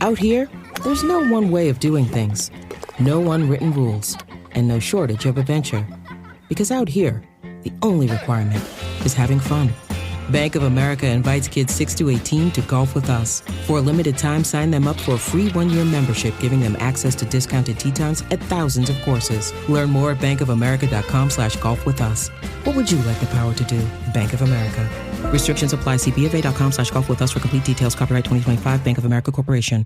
Out here, there's no one way of doing things. No unwritten rules. And no shortage of adventure. Because out here, the only requirement is having fun. Bank of America invites kids 6 to 18 to golf with us. For a limited time, sign them up for a free 1-year membership, giving them access to discounted tee times at thousands of courses. Learn more at bankofamerica.com/golf with us. What would you like the power to do? Bank of America. Restrictions apply. See BofA.com/golf with us for complete details. Copyright 2025 Bank of America Corporation.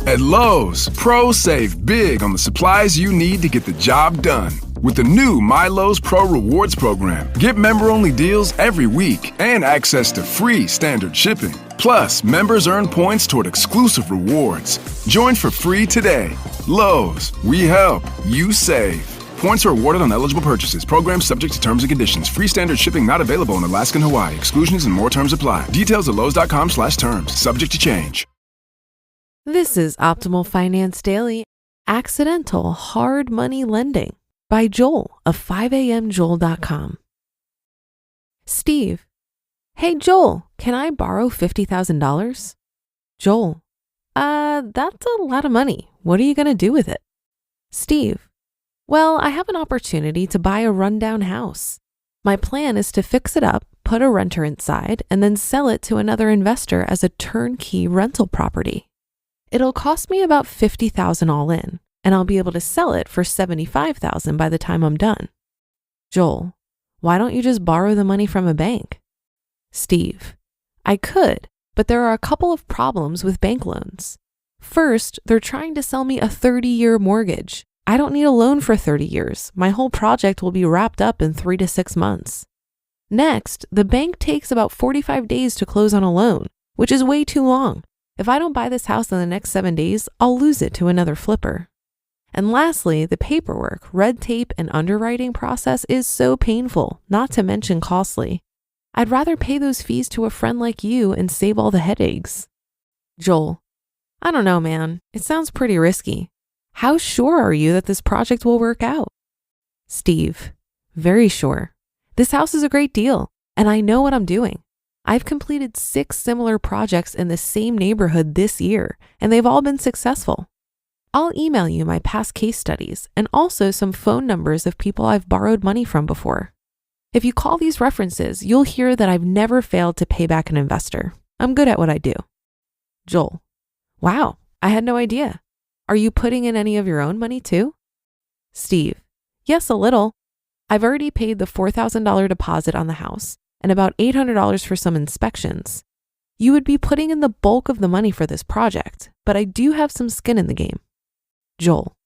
At Lowe's, pros save big on the supplies you need to get the job done. With the new My Lowe's Pro Rewards program, get member-only deals every week and access to free standard shipping. Plus, members earn points toward exclusive rewards. Join for free today. Lowe's, we help, you save. Points are awarded on eligible purchases. Program subject to terms and conditions. Free standard shipping not available in Alaska and Hawaii. Exclusions and more terms apply. Details at lowes.com/terms. Subject to change. This is Optimal Finance Daily, Accidental Hard Money Lending by Joel of 5amjoel.com. Steve: Hey Joel, can I borrow $50,000? Joel: That's a lot of money. What are you going to do with it? Steve: Well, I have an opportunity to buy a rundown house. My plan is to fix it up, put a renter inside, and then sell it to another investor as a turnkey rental property. It'll cost me about $50,000 all in, and I'll be able to sell it for $75,000 by the time I'm done. Joel: Why don't you just borrow the money from a bank? Steve: I could, but there are a couple of problems with bank loans. First, they're trying to sell me a 30-year mortgage. I don't need a loan for 30 years. My whole project will be wrapped up in 3 to 6 months. Next, the bank takes about 45 days to close on a loan, which is way too long. If I don't buy this house in the next 7 days, I'll lose it to another flipper. And lastly, the paperwork, red tape, and underwriting process is so painful, not to mention costly. I'd rather pay those fees to a friend like you and save all the headaches. Joel: I don't know, man. It sounds pretty risky. How sure are you that this project will work out? Steve: Very sure. This house is a great deal, and I know what I'm doing. I've completed 6 similar projects in the same neighborhood this year, and they've all been successful. I'll email you my past case studies and also some phone numbers of people I've borrowed money from before. If you call these references, you'll hear that I've never failed to pay back an investor. I'm good at what I do. Joel: Wow, I had no idea. Are you putting in any of your own money too? Steve: Yes, a little. I've already paid the $4,000 deposit on the house and about $800 for some inspections. You would be putting in the bulk of the money for this project, but I do have some skin in the game. Joel: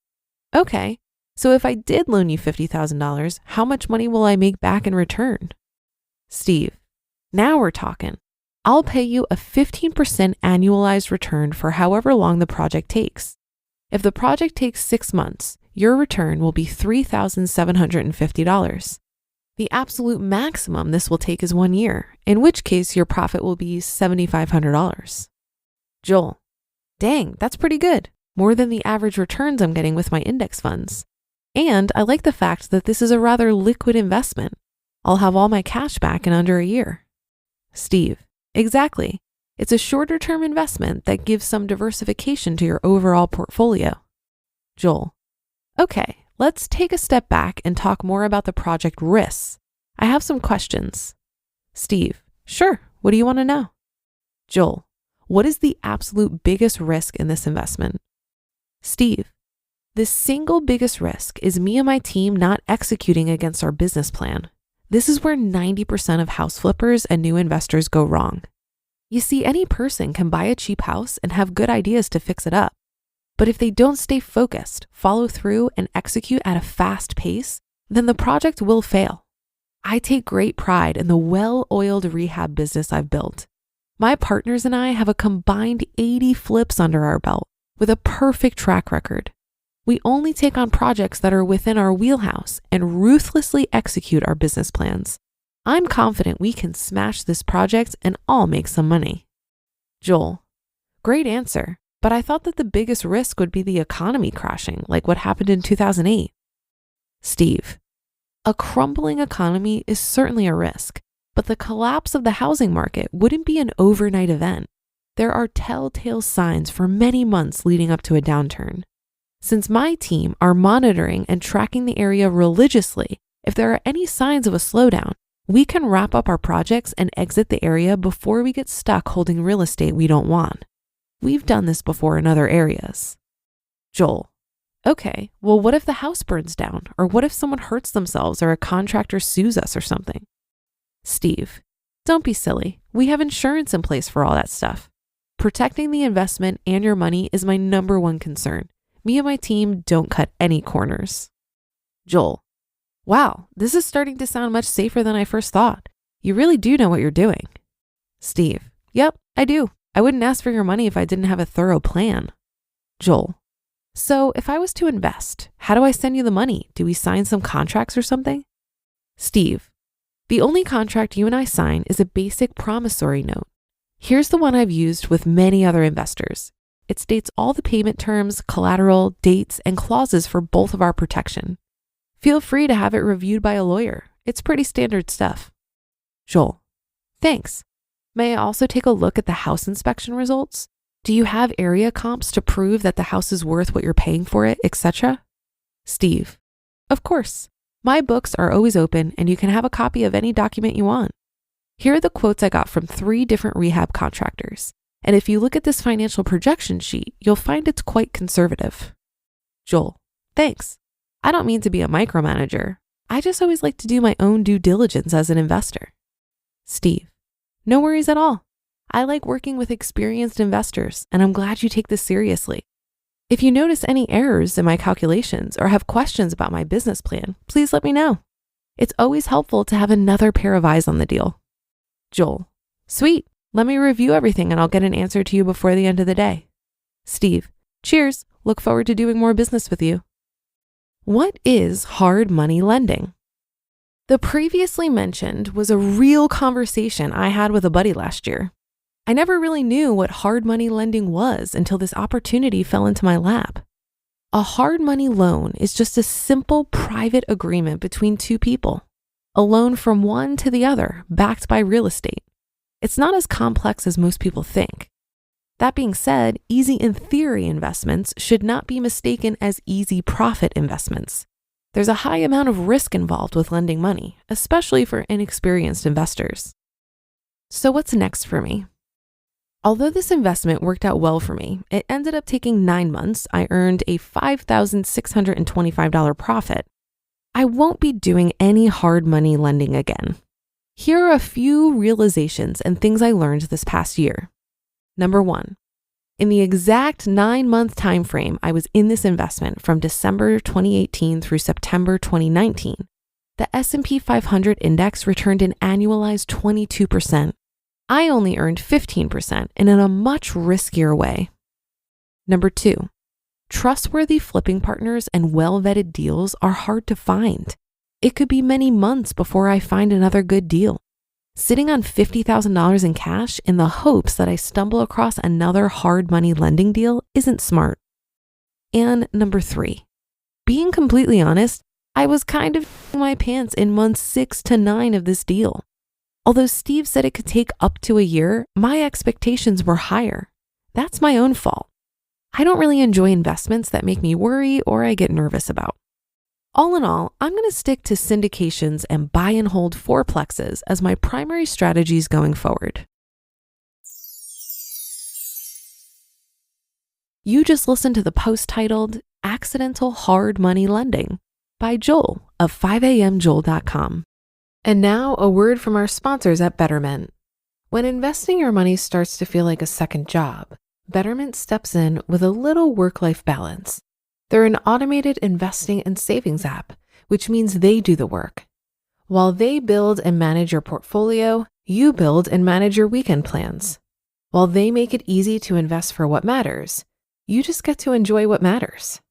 Okay, so if I did loan you $50,000, how much money will I make back in return? Steve: Now we're talking. I'll pay you a 15% annualized return for however long the project takes. If the project takes 6 months, your return will be $3,750. The absolute maximum this will take is 1 year, in which case your profit will be $7,500. Joel: Dang, that's pretty good. More than the average returns I'm getting with my index funds. And I like the fact that this is a rather liquid investment. I'll have all my cash back in under a year. Steve: Exactly. It's a shorter term investment that gives some diversification to your overall portfolio. Joel: Okay, let's take a step back and talk more about the project risks. I have some questions. Steve: Sure. What do you want to know? Joel: What is the absolute biggest risk in this investment? Steve: The single biggest risk is me and my team not executing against our business plan. This is where 90% of house flippers and new investors go wrong. You see, any person can buy a cheap house and have good ideas to fix it up. But if they don't stay focused, follow through, and execute at a fast pace, then the project will fail. I take great pride in the well-oiled rehab business I've built. My partners and I have a combined 80 flips under our belt with a perfect track record. We only take on projects that are within our wheelhouse and ruthlessly execute our business plans. I'm confident we can smash this project and all make some money. Joel: Great answer, but I thought that the biggest risk would be the economy crashing, like what happened in 2008. Steve: A crumbling economy is certainly a risk, but the collapse of the housing market wouldn't be an overnight event. There are telltale signs for many months leading up to a downturn. Since my team are monitoring and tracking the area religiously, if there are any signs of a slowdown, we can wrap up our projects and exit the area before we get stuck holding real estate we don't want. We've done this before in other areas. Joel: Okay, well, what if the house burns down? Or what if someone hurts themselves or a contractor sues us or something? Steve: Don't be silly. We have insurance in place for all that stuff. Protecting the investment and your money is my number one concern. Me and my team don't cut any corners. Joel: Wow, this is starting to sound much safer than I first thought. You really do know what you're doing. Steve: Yep, I do. I wouldn't ask for your money if I didn't have a thorough plan. Joel: So if I was to invest, how do I send you the money? Do we sign some contracts or something? Steve: The only contract you and I sign is a basic promissory note. Here's the one I've used with many other investors. It states all the payment terms, collateral, dates, and clauses for both of our protection. Feel free to have it reviewed by a lawyer. It's pretty standard stuff. Joel: Thanks. May I also take a look at the house inspection results? Do you have area comps to prove that the house is worth what you're paying for it, etc.? Steve: Of course. My books are always open and you can have a copy of any document you want. Here are the quotes I got from 3 different rehab contractors. And if you look at this financial projection sheet, you'll find it's quite conservative. Joel: Thanks. I don't mean to be a micromanager. I just always like to do my own due diligence as an investor. Steve: No worries at all. I like working with experienced investors, and I'm glad you take this seriously. If you notice any errors in my calculations or have questions about my business plan, please let me know. It's always helpful to have another pair of eyes on the deal. Joel: Sweet. Let me review everything and I'll get an answer to you before the end of the day. Steve: Cheers. Look forward to doing more business with you. What is hard money lending? The previously mentioned was a real conversation I had with a buddy last year. I never really knew what hard money lending was until this opportunity fell into my lap. A hard money loan is just a simple private agreement between 2 people, a loan from one to the other backed by real estate. It's not as complex as most people think. That being said, easy in theory investments should not be mistaken as easy profit investments. There's a high amount of risk involved with lending money, especially for inexperienced investors. So what's next for me? Although this investment worked out well for me, it ended up taking 9 months. I earned a $5,625 profit. I won't be doing any hard money lending again. Here are a few realizations and things I learned this past year. Number 1, in the exact 9-month time frame I was in this investment from December 2018 through September 2019, the S&P 500 index returned an annualized 22%. I only earned 15% and in a much riskier way. Number 2, trustworthy flipping partners and well-vetted deals are hard to find. It could be many months before I find another good deal. Sitting on $50,000 in cash in the hopes that I stumble across another hard money lending deal isn't smart. And number 3, being completely honest, I was kind of my pants in months 6 to 9 of this deal. Although Steve said it could take up to a year, my expectations were higher. That's my own fault. I don't really enjoy investments that make me worry or I get nervous about. All in all, I'm going to stick to syndications and buy and hold fourplexes as my primary strategies going forward. You just listened to the post titled Accidental Hard Money Lending by Joel of 5amjoel.com. And now a word from our sponsors at Betterment. When investing your money starts to feel like a second job, Betterment steps in with a little work-life balance. They're an automated investing and savings app, which means they do the work. While they build and manage your portfolio, you build and manage your weekend plans. While they make it easy to invest for what matters, you just get to enjoy what matters.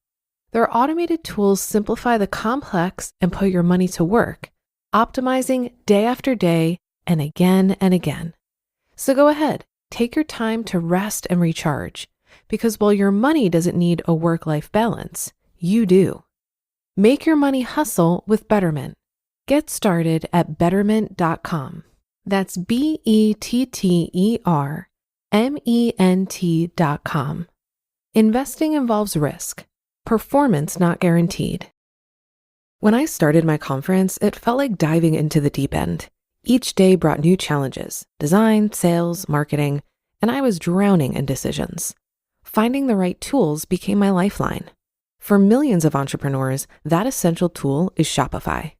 Their automated tools simplify the complex and put your money to work, optimizing day after day and again and again. So go ahead, take your time to rest and recharge. Because while your money doesn't need a work-life balance, you do. Make your money hustle with Betterment. Get started at betterment.com. That's BETTER ment.com. Investing involves risk. Performance not guaranteed. When I started my conference, it felt like diving into the deep end. Each day brought new challenges: design, sales, marketing, and I was drowning in decisions. Finding the right tools became my lifeline. For millions of entrepreneurs, that essential tool is Shopify.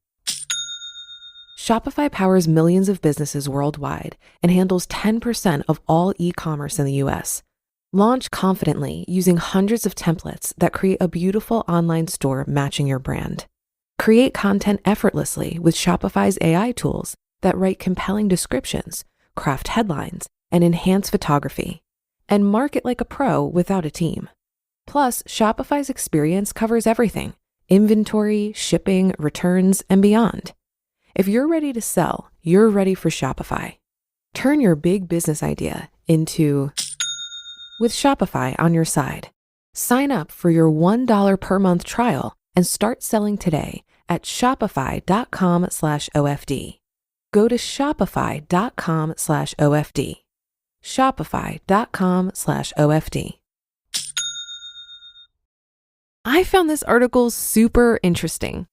Shopify powers millions of businesses worldwide and handles 10% of all e-commerce in the US. Launch confidently using hundreds of templates that create a beautiful online store matching your brand. Create content effortlessly with Shopify's AI tools that write compelling descriptions, craft headlines, and enhance photography. And market like a pro without a team. Plus, Shopify's experience covers everything: inventory, shipping, returns, and beyond. If you're ready to sell, you're ready for Shopify. Turn your big business idea into with Shopify on your side. Sign up for your $1 per month trial and start selling today at shopify.com/OFD. Go to shopify.com/OFD. Shopify.com/OFD. I found this article super interesting.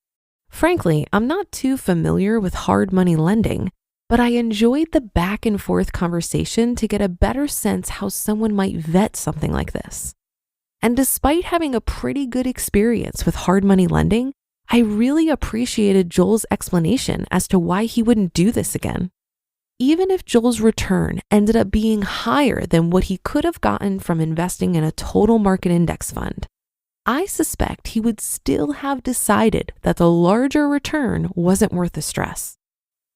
Frankly, I'm not too familiar with hard money lending, but I enjoyed the back and forth conversation to get a better sense how someone might vet something like this. And despite having a pretty good experience with hard money lending, I really appreciated Joel's explanation as to why he wouldn't do this again. Even if Joel's return ended up being higher than what he could have gotten from investing in a total market index fund, I suspect he would still have decided that the larger return wasn't worth the stress.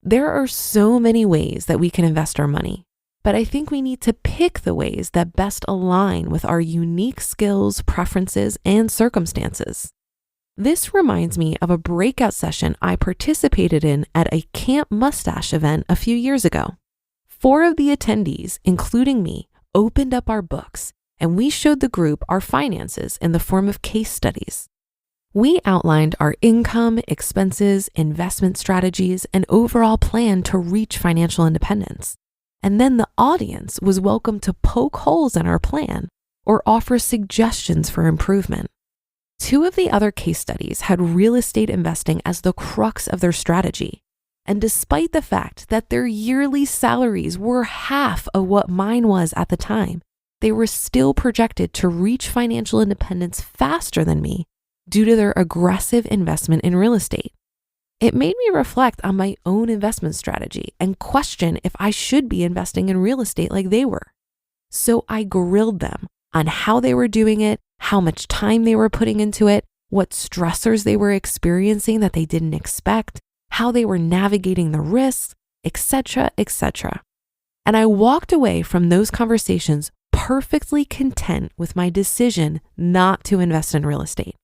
There are so many ways that we can invest our money, but I think we need to pick the ways that best align with our unique skills, preferences, and circumstances. This reminds me of a breakout session I participated in at a Camp Mustache event a few years ago. 4 of the attendees, including me, opened up our books, and we showed the group our finances in the form of case studies. We outlined our income, expenses, investment strategies, and overall plan to reach financial independence. And then the audience was welcome to poke holes in our plan or offer suggestions for improvement. 2 of the other case studies had real estate investing as the crux of their strategy. And despite the fact that their yearly salaries were half of what mine was at the time, they were still projected to reach financial independence faster than me due to their aggressive investment in real estate. It made me reflect on my own investment strategy and question if I should be investing in real estate like they were. So I grilled them on how they were doing it, how much time they were putting into it, what stressors they were experiencing that they didn't expect, how they were navigating the risks, etc., etc. And I walked away from those conversations perfectly content with my decision not to invest in real estate.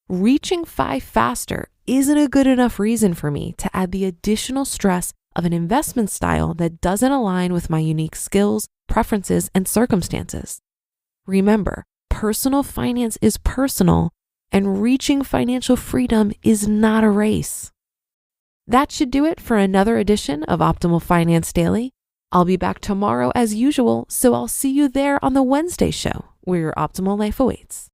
Reaching 5 faster isn't a good enough reason for me to add the additional stress of an investment style that doesn't align with my unique skills, preferences, and circumstances. Remember, personal finance is personal, and reaching financial freedom is not a race. That should do it for another edition of Optimal Finance Daily. I'll be back tomorrow as usual, so I'll see you there on the Wednesday show where your optimal life awaits.